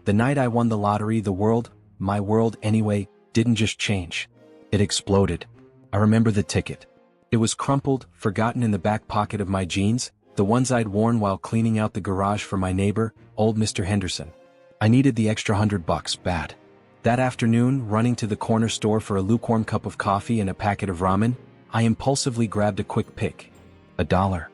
The night I won the lottery, the world, my world anyway, didn't just change. It exploded. I remember the ticket. It was crumpled, forgotten in the back pocket of my jeans, the ones I'd worn while cleaning out the garage for my neighbor, old Mr. Henderson. I needed the extra $100 bad. That afternoon, running to the corner store for a lukewarm cup of coffee and a packet of ramen, I impulsively grabbed a quick pick. $1.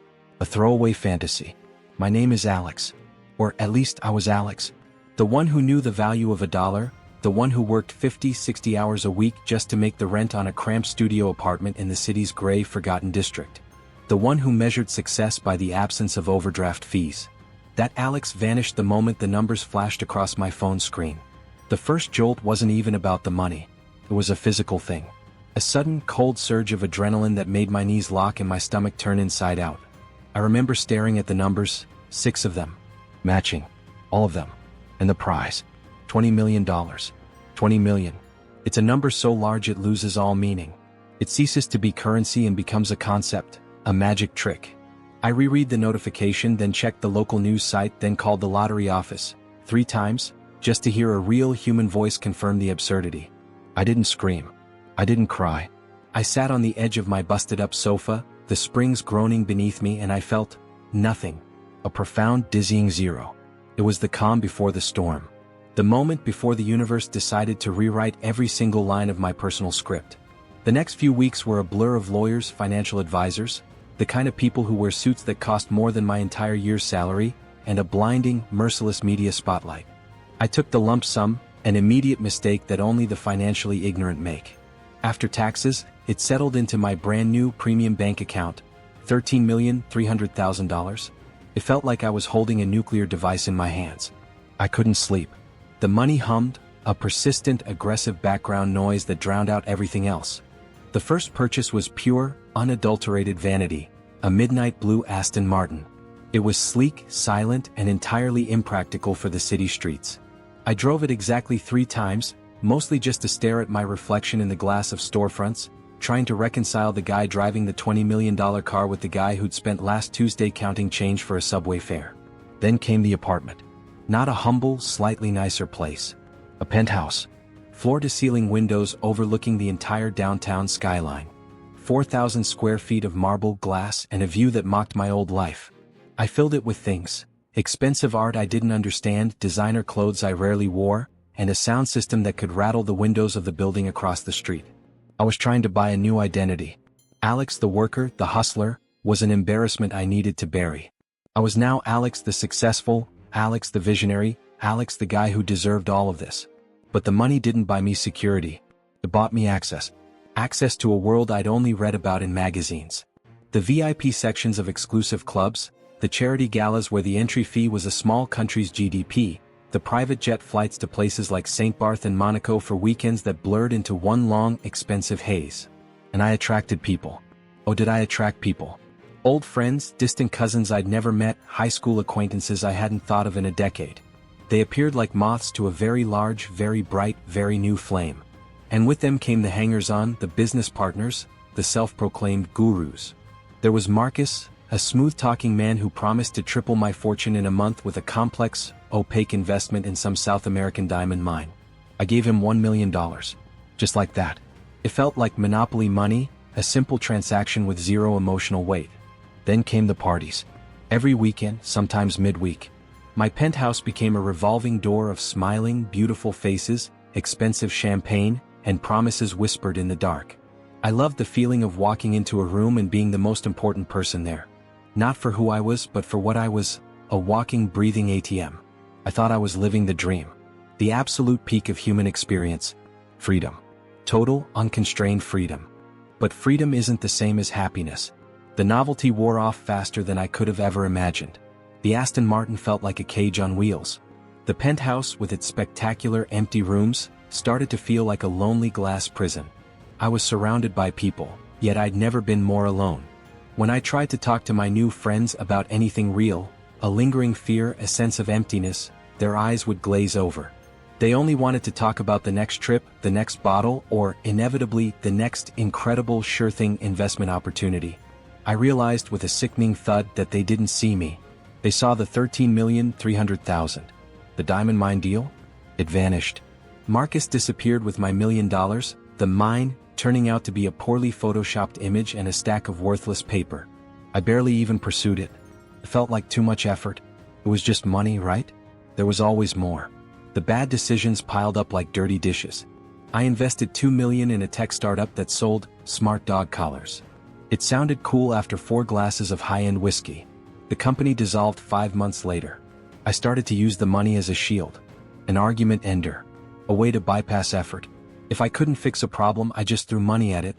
A throwaway fantasy. My name is Alex. Or at least I was Alex. The one who knew the value of $1, the one who worked 50, 60 hours a week just to make the rent on a cramped studio apartment in the city's gray, forgotten district. The one who measured success by the absence of overdraft fees. That Alex vanished the moment the numbers flashed across my phone screen. The first jolt wasn't even about the money. It was a physical thing. A sudden, cold surge of adrenaline that made my knees lock and my stomach turn inside out. I remember staring at the numbers, 6 of them. Matching. All of them. And the prize. $20 million. 20 million. It's a number so large it loses all meaning. It ceases to be currency and becomes a concept, a magic trick. I reread the notification, then checked the local news site, then called the lottery office, 3 times, just to hear a real human voice confirm the absurdity. I didn't scream. I didn't cry. I sat on the edge of my busted-up sofa, the springs groaning beneath me, and I felt nothing. A profound, dizzying zero. It was the calm before the storm. The moment before the universe decided to rewrite every single line of my personal script. The next few weeks were a blur of lawyers, financial advisors, the kind of people who wear suits that cost more than my entire year's salary, and a blinding, merciless media spotlight. I took the lump sum, an immediate mistake that only the financially ignorant make. After taxes, it settled into my brand new premium bank account, $13,300,000. It felt like I was holding a nuclear device in my hands. I couldn't sleep. The money hummed, a persistent, aggressive background noise that drowned out everything else. The first purchase was pure, unadulterated vanity, a midnight blue Aston Martin. It was sleek, silent, and entirely impractical for the city streets. I drove it exactly 3 times, mostly just to stare at my reflection in the glass of storefronts, trying to reconcile the guy driving the $20 million car with the guy who'd spent last Tuesday counting change for a subway fare. Then came the apartment. Not a humble, slightly nicer place. A penthouse. Floor-to-ceiling windows overlooking the entire downtown skyline. 4,000 square feet of marble glass and a view that mocked my old life. I filled it with things. Expensive art I didn't understand, designer clothes I rarely wore, and a sound system that could rattle the windows of the building across the street. I was trying to buy a new identity. Alex the worker, the hustler, was an embarrassment I needed to bury. I was now Alex the successful, Alex the visionary, Alex the guy who deserved all of this. But the money didn't buy me security. It bought me access. Access to a world I'd only read about in magazines. The VIP sections of exclusive clubs, the charity galas where the entry fee was a small country's GDP, the private jet flights to places like St. Barth and Monaco for weekends that blurred into one long, expensive haze. And I attracted people. Oh, did I attract people? Old friends, distant cousins I'd never met, high school acquaintances I hadn't thought of in a decade. They appeared like moths to a very large, very bright, very new flame. And with them came the hangers-on, the business partners, the self-proclaimed gurus. There was Marcus, a smooth-talking man who promised to triple my fortune in a month with a complex, opaque investment in some South American diamond mine. I gave him $1 million. Just like that. It felt like monopoly money, a simple transaction with zero emotional weight. Then came the parties. Every weekend, sometimes midweek. My penthouse became a revolving door of smiling, beautiful faces, expensive champagne, and promises whispered in the dark. I loved the feeling of walking into a room and being the most important person there. Not for who I was, but for what I was, a walking, breathing ATM. I thought I was living the dream. The absolute peak of human experience. Freedom. Total, unconstrained freedom. But freedom isn't the same as happiness. The novelty wore off faster than I could have ever imagined. The Aston Martin felt like a cage on wheels. The penthouse, with its spectacular empty rooms, started to feel like a lonely glass prison. I was surrounded by people, yet I'd never been more alone. When I tried to talk to my new friends about anything real, a lingering fear, a sense of emptiness, their eyes would glaze over. They only wanted to talk about the next trip, the next bottle, or, inevitably, the next incredible sure-thing investment opportunity. I realized with a sickening thud that they didn't see me. They saw the $13,300,000. The diamond mine deal? It vanished. Marcus disappeared with my $1 million, the mine, turning out to be a poorly photoshopped image and a stack of worthless paper. I barely even pursued it. It felt like too much effort. It was just money, right? There was always more. The bad decisions piled up like dirty dishes. I invested $2 million in a tech startup that sold smart dog collars. It sounded cool after 4 glasses of high-end whiskey. The company dissolved 5 months later. I started to use the money as a shield. An argument ender. A way to bypass effort. If I couldn't fix a problem, I just threw money at it.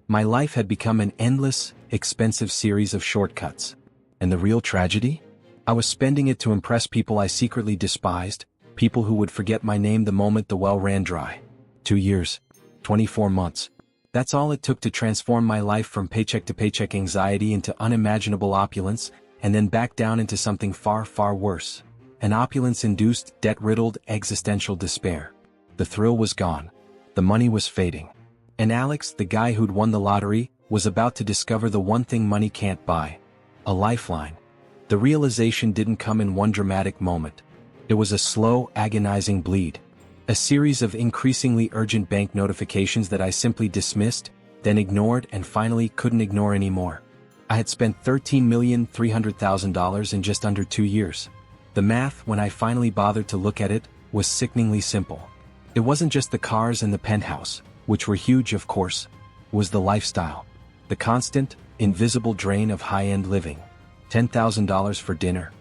My life had become an endless, expensive series of shortcuts. And the real tragedy? I was spending it to impress people I secretly despised, people who would forget my name the moment the well ran dry. 2 years. 24 months. That's all it took to transform my life from paycheck to paycheck anxiety into unimaginable opulence, and then back down into something far, far worse. An opulence-induced, debt-riddled, existential despair. The thrill was gone. The money was fading. And Alex, the guy who'd won the lottery, was about to discover the one thing money can't buy. A lifeline. The realization didn't come in one dramatic moment. It was a slow, agonizing bleed. A series of increasingly urgent bank notifications that I simply dismissed, then ignored, and finally couldn't ignore anymore. I had spent $13,300,000 in just under 2 years. The math, when I finally bothered to look at it, was sickeningly simple. It wasn't just the cars and the penthouse, which were huge of course. It was the lifestyle. The constant, invisible drain of high-end living. $10,000 for dinner.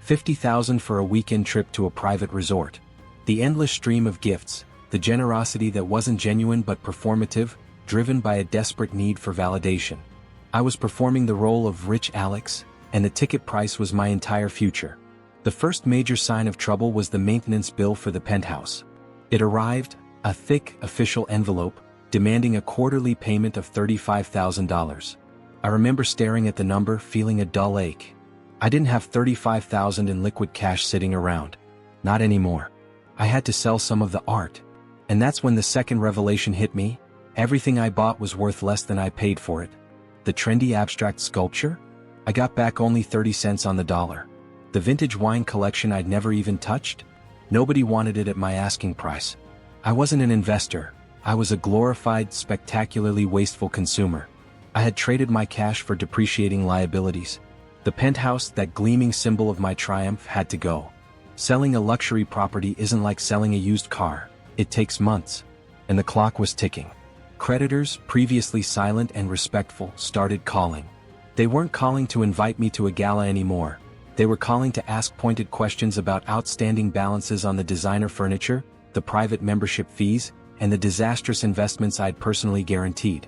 $50,000 for a weekend trip to a private resort. The endless stream of gifts, the generosity that wasn't genuine but performative, driven by a desperate need for validation. I was performing the role of rich Alex, and the ticket price was my entire future. The first major sign of trouble was the maintenance bill for the penthouse. It arrived, a thick, official envelope, demanding a quarterly payment of $35,000. I remember staring at the number, feeling a dull ache. I didn't have $35,000 in liquid cash sitting around. Not anymore. I had to sell some of the art. And that's when the second revelation hit me. Everything I bought was worth less than I paid for it. The trendy abstract sculpture? I got back only 30 cents on the dollar. The vintage wine collection I'd never even touched? Nobody wanted it at my asking price. I wasn't an investor. I was a glorified, spectacularly wasteful consumer. I had traded my cash for depreciating liabilities. The penthouse, that gleaming symbol of my triumph, had to go. Selling a luxury property isn't like selling a used car. It takes months. And the clock was ticking. Creditors, previously silent and respectful, started calling. They weren't calling to invite me to a gala anymore. They were calling to ask pointed questions about outstanding balances on the designer furniture, the private membership fees, and the disastrous investments I'd personally guaranteed.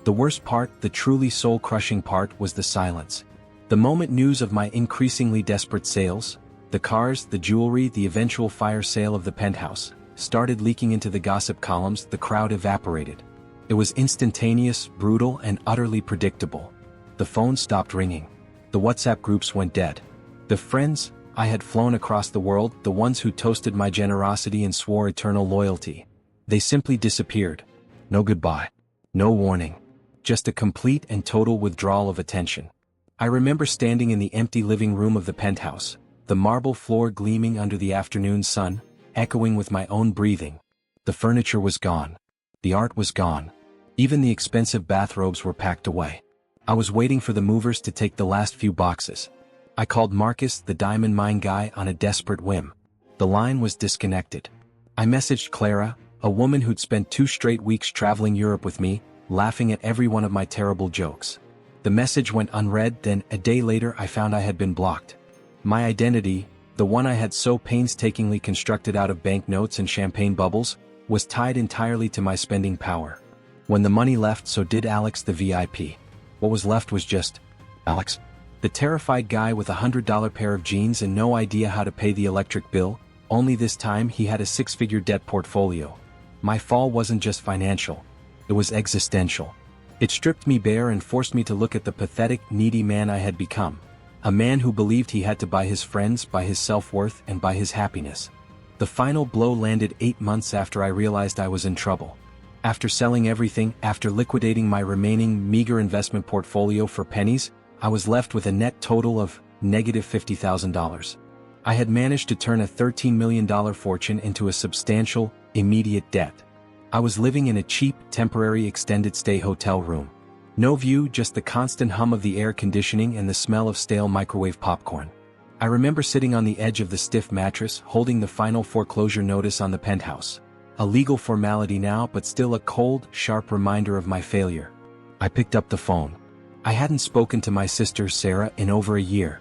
The worst part, the truly soul-crushing part, was the silence. The moment news of my increasingly desperate sales, the cars, the jewelry, the eventual fire sale of the penthouse, started leaking into the gossip columns, the crowd evaporated. It was instantaneous, brutal, and utterly predictable. The phone stopped ringing. The WhatsApp groups went dead. The friends I had flown across the world, the ones who toasted my generosity and swore eternal loyalty, they simply disappeared. No goodbye. No warning. Just a complete and total withdrawal of attention. I remember standing in the empty living room of the penthouse, the marble floor gleaming under the afternoon sun, echoing with my own breathing. The furniture was gone. The art was gone. Even the expensive bathrobes were packed away. I was waiting for the movers to take the last few boxes. I called Marcus, the diamond mine guy, on a desperate whim. The line was disconnected. I messaged Clara, a woman who'd spent 2 straight weeks traveling Europe with me, laughing at every one of my terrible jokes. The message went unread, then, a day later, I found I had been blocked. My identity, the one I had so painstakingly constructed out of banknotes and champagne bubbles, was tied entirely to my spending power. When the money left, so did Alex the VIP. What was left was just Alex. The terrified guy with $100 pair of jeans and no idea how to pay the electric bill, only this time he had a 6-figure debt portfolio. My fall wasn't just financial. It was existential. It stripped me bare and forced me to look at the pathetic, needy man I had become. A man who believed he had to buy his friends, buy his self-worth, and buy his happiness. The final blow landed 8 months after I realized I was in trouble. After selling everything, after liquidating my remaining meager investment portfolio for pennies, I was left with a net total of negative $50,000. I had managed to turn a $13 million fortune into a substantial, immediate debt. I was living in a cheap, temporary extended-stay hotel room. No view, just the constant hum of the air conditioning and the smell of stale microwave popcorn. I remember sitting on the edge of the stiff mattress, holding the final foreclosure notice on the penthouse. A legal formality now, but still a cold, sharp reminder of my failure. I picked up the phone. I hadn't spoken to my sister Sarah in over a year.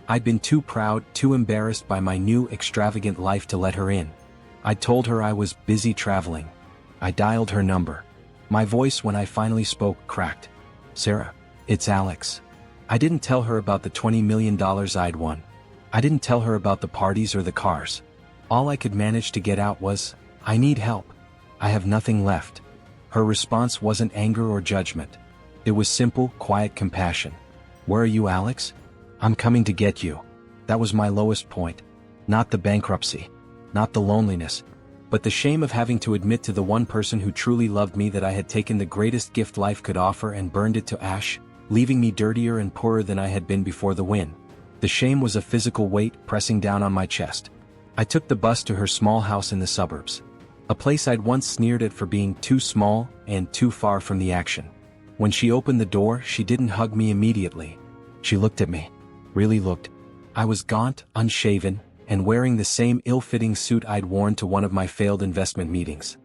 I'd been too proud, too embarrassed by my new extravagant life to let her in. I told her I was busy traveling. I dialed her number. My voice, when I finally spoke, cracked. "Sarah, it's Alex." I didn't tell her about the $20 million I'd won. I didn't tell her about the parties or the cars. All I could manage to get out was, "I need help. I have nothing left." Her response wasn't anger or judgment. It was simple, quiet compassion. "Where are you, Alex? I'm coming to get you." That was my lowest point. Not the bankruptcy. Not the loneliness. But the shame of having to admit to the one person who truly loved me that I had taken the greatest gift life could offer and burned it to ash, leaving me dirtier and poorer than I had been before the win. The shame was a physical weight pressing down on my chest. I took the bus to her small house in the suburbs. A place I'd once sneered at for being too small and too far from the action. When she opened the door, she didn't hug me immediately. She looked at me. Really looked. I was gaunt, unshaven, and wearing the same ill-fitting suit I'd worn to one of my failed investment meetings.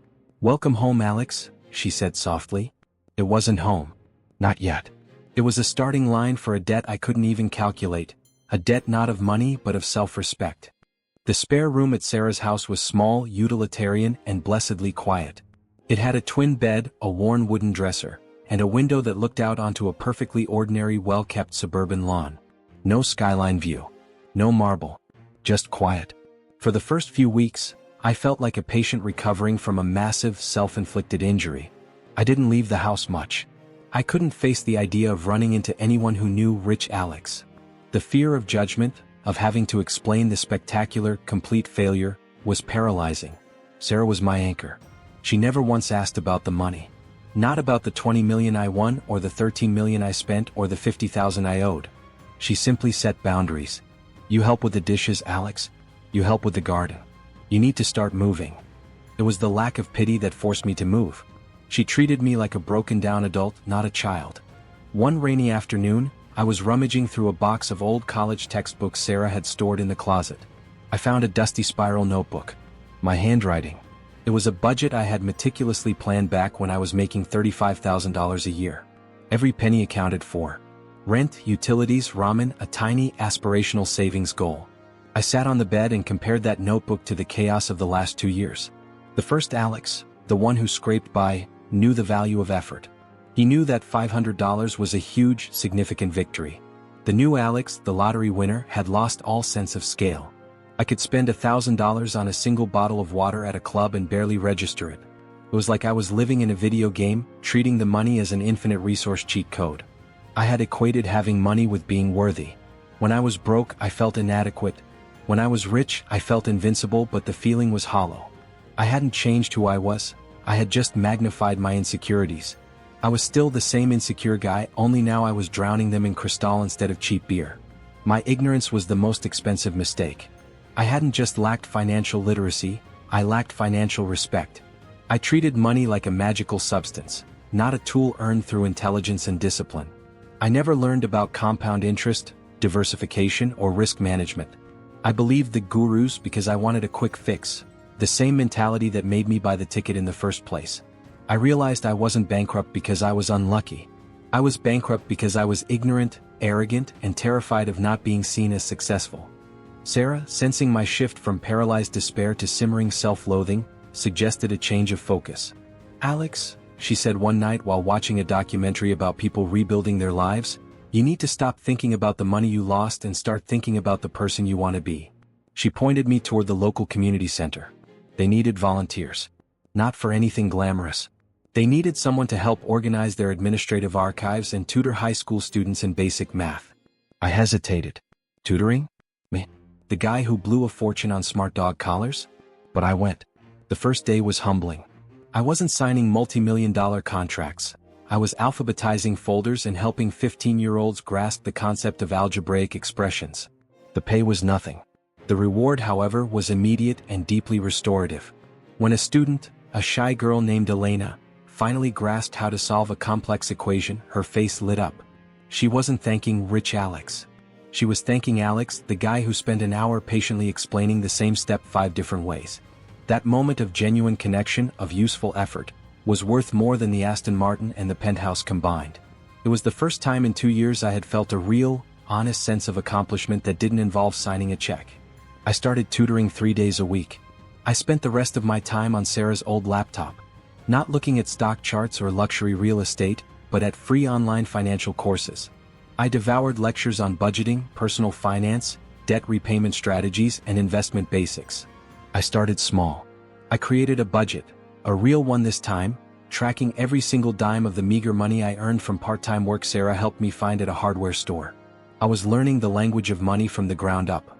"Welcome home, Alex," she said softly. It wasn't home. Not yet. It was a starting line for a debt I couldn't even calculate, a debt not of money but of self-respect. The spare room at Sarah's house was small, utilitarian, and blessedly quiet. It had a twin bed, a worn wooden dresser, and a window that looked out onto a perfectly ordinary, well-kept suburban lawn. No skyline view. No marble. Just quiet. For the first few weeks, I felt like a patient recovering from a massive, self-inflicted injury. I didn't leave the house much. I couldn't face the idea of running into anyone who knew Rich Alex. The fear of judgment, of having to explain the spectacular, complete failure, was paralyzing. Sarah was my anchor. She never once asked about the money. Not about the $20 million I won, or the $13 million I spent, or the $50,000 I owed. She simply set boundaries. "You help with the dishes, Alex. You help with the garden. You need to start moving." It was the lack of pity that forced me to move. She treated me like a broken-down adult, not a child. One rainy afternoon, I was rummaging through a box of old college textbooks Sarah had stored in the closet. I found a dusty spiral notebook. My handwriting. It was a budget I had meticulously planned back when I was making $35,000 a year. Every penny accounted for. Rent, utilities, ramen, a tiny, aspirational savings goal. I sat on the bed and compared that notebook to the chaos of the last 2 years. The first Alex, the one who scraped by, knew the value of effort. He knew that $500 was a huge, significant victory. The new Alex, the lottery winner, had lost all sense of scale. I could spend $1,000 on a single bottle of water at a club and barely register it. It was like I was living in a video game, treating the money as an infinite resource cheat code. I had equated having money with being worthy. When I was broke, I felt inadequate. When I was rich, I felt invincible, but the feeling was hollow. I hadn't changed who I was. I had just magnified my insecurities. I was still the same insecure guy, only now I was drowning them in Cristal instead of cheap beer. My ignorance was the most expensive mistake. I hadn't just lacked financial literacy, I lacked financial respect. I treated money like a magical substance, not a tool earned through intelligence and discipline. I never learned about compound interest, diversification, or risk management. I believed the gurus because I wanted a quick fix, the same mentality that made me buy the ticket in the first place. I realized I wasn't bankrupt because I was unlucky. I was bankrupt because I was ignorant, arrogant, and terrified of not being seen as successful. Sarah, sensing my shift from paralyzed despair to simmering self-loathing, suggested a change of focus. "Alex," she said one night while watching a documentary about people rebuilding their lives, "you need to stop thinking about the money you lost and start thinking about the person you want to be." She pointed me toward the local community center. They needed volunteers. Not for anything glamorous. They needed someone to help organize their administrative archives and tutor high school students in basic math. I hesitated. Tutoring? Me? The guy who blew a fortune on smart dog collars? But I went. The first day was humbling. I wasn't signing multi-million-dollar contracts. I was alphabetizing folders and helping 15-year-olds grasp the concept of algebraic expressions. The pay was nothing. The reward, however, was immediate and deeply restorative. When a student, a shy girl named Elena, finally grasped how to solve a complex equation, her face lit up. She wasn't thanking rich Alex. She was thanking Alex, the guy who spent an hour patiently explaining the same step 5 different ways. That moment of genuine connection, of useful effort, was worth more than the Aston Martin and the penthouse combined. It was the first time in 2 years I had felt a real, honest sense of accomplishment that didn't involve signing a check. I started tutoring 3 days a week. I spent the rest of my time on Sarah's old laptop, not looking at stock charts or luxury real estate, but at free online financial courses. I devoured lectures on budgeting, personal finance, debt repayment strategies, and investment basics. I started small. I created a budget, a real one this time, tracking every single dime of the meager money I earned from part-time work Sarah helped me find at a hardware store. I was learning the language of money from the ground up.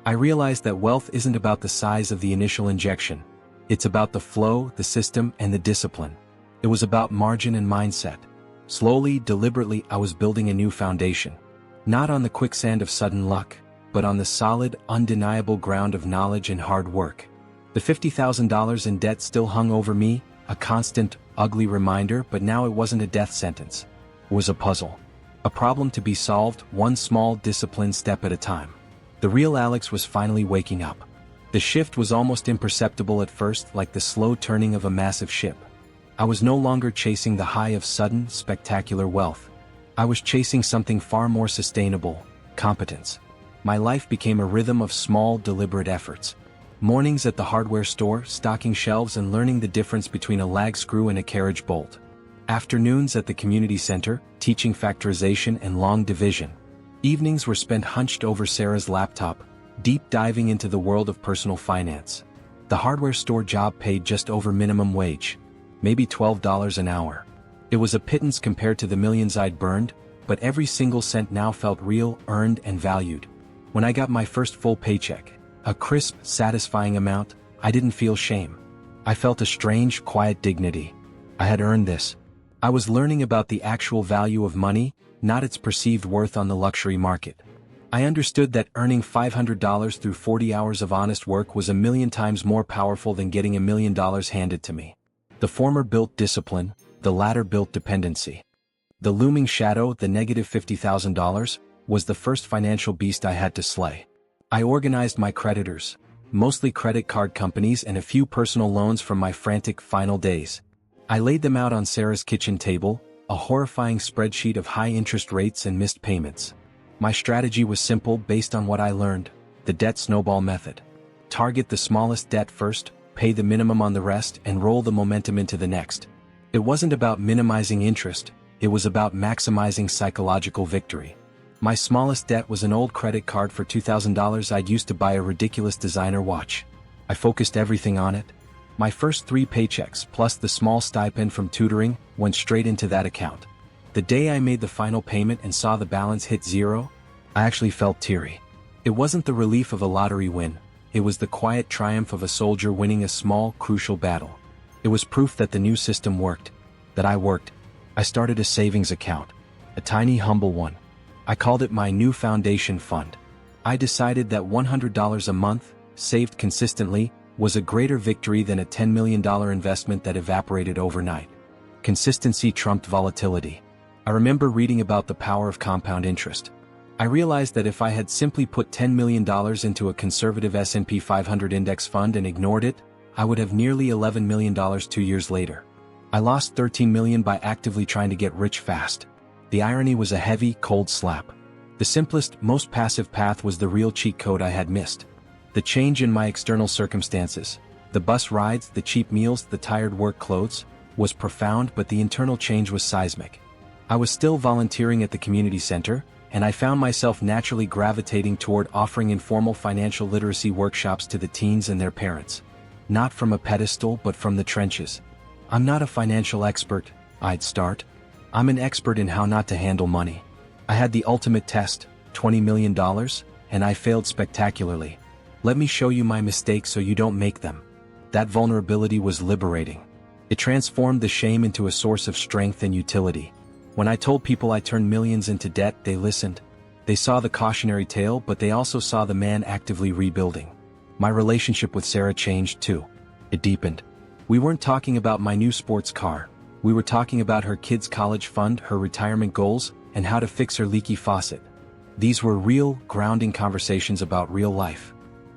I realized that wealth isn't about the size of the initial injection. It's about the flow, the system, and the discipline. It was about margin and mindset. Slowly, deliberately, I was building a new foundation. Not on the quicksand of sudden luck, but on the solid, undeniable ground of knowledge and hard work. The $50,000 in debt still hung over me, a constant, ugly reminder, but now it wasn't a death sentence. It was a puzzle. A problem to be solved, one small, disciplined step at a time. The real Alex was finally waking up. The shift was almost imperceptible at first, like the slow turning of a massive ship. I was no longer chasing the high of sudden, spectacular wealth. I was chasing something far more sustainable: competence. My life became a rhythm of small, deliberate efforts. Mornings at the hardware store, stocking shelves and learning the difference between a lag screw and a carriage bolt. Afternoons at the community center, teaching factorization and long division. Evenings were spent hunched over Sarah's laptop, deep diving into the world of personal finance. The hardware store job paid just over minimum wage, maybe $12 an hour. It was a pittance compared to the millions I'd burned, but every single cent now felt real, earned, and valued. When I got my first full paycheck, a crisp, satisfying amount, I didn't feel shame. I felt a strange, quiet dignity. I had earned this. I was learning about the actual value of money, not its perceived worth on the luxury market. I understood that earning $500 through 40 hours of honest work was a million times more powerful than getting $1 million handed to me. The former built discipline, the latter built dependency. The looming shadow, the negative $50,000, was the first financial beast I had to slay. I organized my creditors, mostly credit card companies and a few personal loans from my frantic final days. I laid them out on Sarah's kitchen table, a horrifying spreadsheet of high interest rates and missed payments. My strategy was simple, based on what I learned: the debt snowball method. Target the smallest debt first, pay the minimum on the rest, and roll the momentum into the next. It wasn't about minimizing interest, it was about maximizing psychological victory. My smallest debt was an old credit card for $2,000 I'd used to buy a ridiculous designer watch. I focused everything on it. My first 3 paychecks, plus the small stipend from tutoring, went straight into that account. The day I made the final payment and saw the balance hit zero, I actually felt teary. It wasn't the relief of a lottery win, it was the quiet triumph of a soldier winning a small, crucial battle. It was proof that the new system worked, that I worked. I started a savings account, a tiny, humble one. I called it my new foundation fund. I decided that $100 a month, saved consistently, was a greater victory than a $10 million investment that evaporated overnight. Consistency trumped volatility. I remember reading about the power of compound interest. I realized that if I had simply put $10 million into a conservative S&P 500 index fund and ignored it, I would have nearly $11 million 2 years later. I lost $13 million by actively trying to get rich fast. The irony was a heavy, cold slap. The simplest, most passive path was the real cheat code I had missed. The change in my external circumstances, the bus rides, the cheap meals, the tired work clothes, was profound, but the internal change was seismic. I was still volunteering at the community center, and I found myself naturally gravitating toward offering informal financial literacy workshops to the teens and their parents. Not from a pedestal, but from the trenches. I'm not a financial expert, I'd start. I'm an expert in how not to handle money. I had the ultimate test, $20 million, and I failed spectacularly. Let me show you my mistakes so you don't make them. That vulnerability was liberating. It transformed the shame into a source of strength and utility. When I told people I turned millions into debt, they listened. They saw the cautionary tale, but they also saw the man actively rebuilding. My relationship with Sarah changed too. It deepened. We weren't talking about my new sports car. We were talking about her kids' college fund, her retirement goals, and how to fix her leaky faucet. These were real, grounding conversations about real life.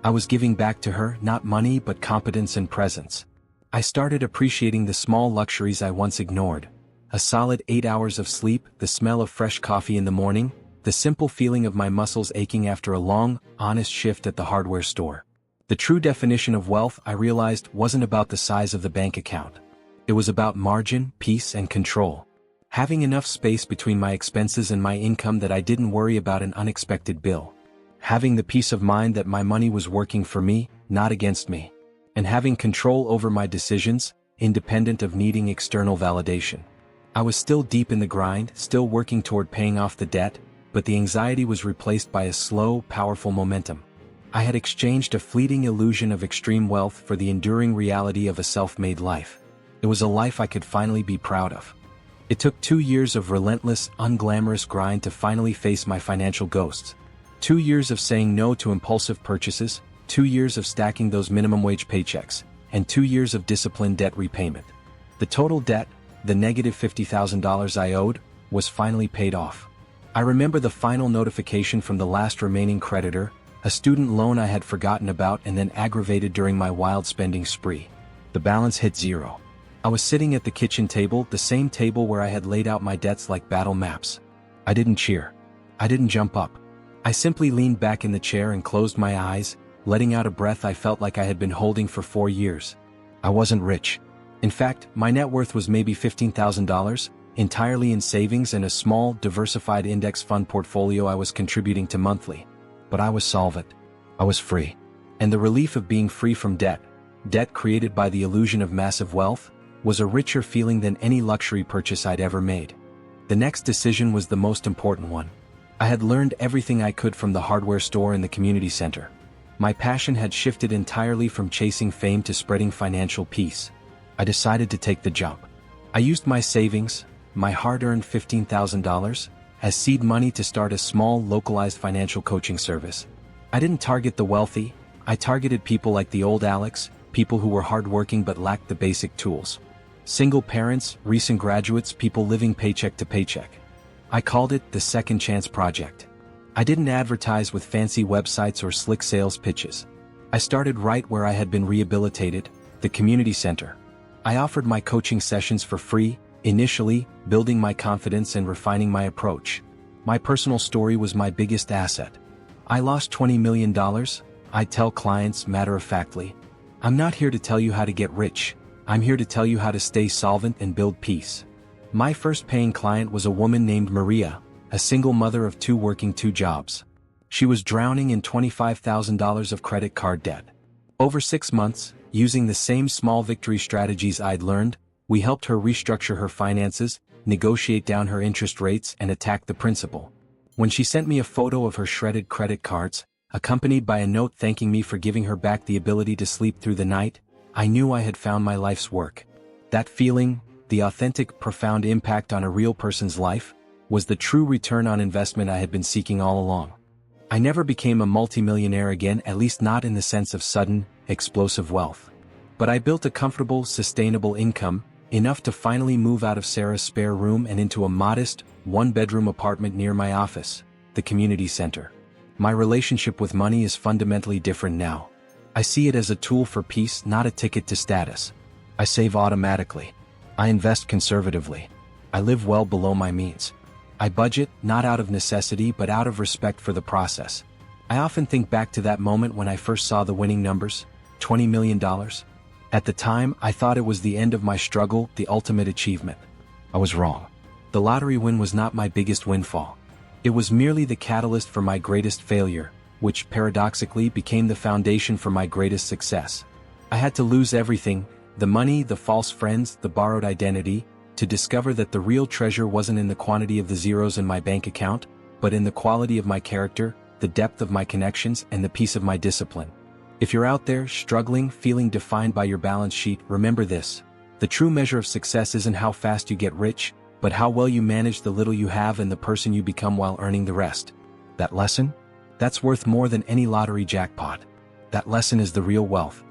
I was giving back to her, not money but competence and presence. I started appreciating the small luxuries I once ignored. A solid 8 hours of sleep, the smell of fresh coffee in the morning, the simple feeling of my muscles aching after a long, honest shift at the hardware store. The true definition of wealth, I realized, wasn't about the size of the bank account. It was about margin, peace, and control. Having enough space between my expenses and my income that I didn't worry about an unexpected bill. Having the peace of mind that my money was working for me, not against me. And having control over my decisions, independent of needing external validation. I was still deep in the grind, still working toward paying off the debt, but the anxiety was replaced by a slow, powerful momentum. I had exchanged a fleeting illusion of extreme wealth for the enduring reality of a self-made life. It was a life I could finally be proud of. It took 2 years of relentless, unglamorous grind to finally face my financial ghosts. 2 years of saying no to impulsive purchases, 2 years of stacking those minimum wage paychecks, and 2 years of disciplined debt repayment. The total debt, the negative $50,000 I owed, was finally paid off. I remember the final notification from the last remaining creditor, a student loan I had forgotten about and then aggravated during my wild spending spree. The balance hit zero. I was sitting at the kitchen table, the same table where I had laid out my debts like battle maps. I didn't cheer. I didn't jump up. I simply leaned back in the chair and closed my eyes, letting out a breath I felt like I had been holding for 4 years. I wasn't rich. In fact, my net worth was maybe $15,000, entirely in savings and a small, diversified index fund portfolio I was contributing to monthly. But I was solvent. I was free. And the relief of being free from debt created by the illusion of massive wealth, was a richer feeling than any luxury purchase I'd ever made. The next decision was the most important one. I had learned everything I could from the hardware store and the community center. My passion had shifted entirely from chasing fame to spreading financial peace. I decided to take the jump. I used my savings, my hard-earned $15,000, as seed money to start a small, localized financial coaching service. I didn't target the wealthy. I targeted people like the old Alex, people who were hardworking but lacked the basic tools. Single parents, recent graduates, people living paycheck to paycheck. I called it the Second Chance Project. I didn't advertise with fancy websites or slick sales pitches. I started right where I had been rehabilitated, the community center. I offered my coaching sessions for free, initially, building my confidence and refining my approach. My personal story was my biggest asset. I lost $20 million. I tell clients matter-of-factly, I'm not here to tell you how to get rich. I'm here to tell you how to stay solvent and build peace. My first paying client was a woman named Maria, a single mother of 2 working 2 jobs. She was drowning in $25,000 of credit card debt. Over 6 months, using the same small victory strategies I'd learned, we helped her restructure her finances, negotiate down her interest rates, and attack the principal. When she sent me a photo of her shredded credit cards, accompanied by a note thanking me for giving her back the ability to sleep through the night, I knew I had found my life's work. That feeling, the authentic, profound impact on a real person's life, was the true return on investment I had been seeking all along. I never became a multimillionaire again, at least not in the sense of sudden, explosive wealth. But I built a comfortable, sustainable income, enough to finally move out of Sarah's spare room and into a modest, 1-bedroom apartment near my office, the community center. My relationship with money is fundamentally different now. I see it as a tool for peace, not a ticket to status. I save automatically. I invest conservatively. I live well below my means. I budget, not out of necessity but out of respect for the process. I often think back to that moment when I first saw the winning numbers, $20 million. At the time, I thought it was the end of my struggle, the ultimate achievement. I was wrong. The lottery win was not my biggest windfall. It was merely the catalyst for my greatest failure, which paradoxically became the foundation for my greatest success. I had to lose everything, the money, the false friends, the borrowed identity, to discover that the real treasure wasn't in the quantity of the zeros in my bank account, but in the quality of my character, the depth of my connections, and the peace of my discipline. If you're out there, struggling, feeling defined by your balance sheet, remember this. The true measure of success isn't how fast you get rich, but how well you manage the little you have and the person you become while earning the rest. That lesson? That's worth more than any lottery jackpot. That lesson is the real wealth.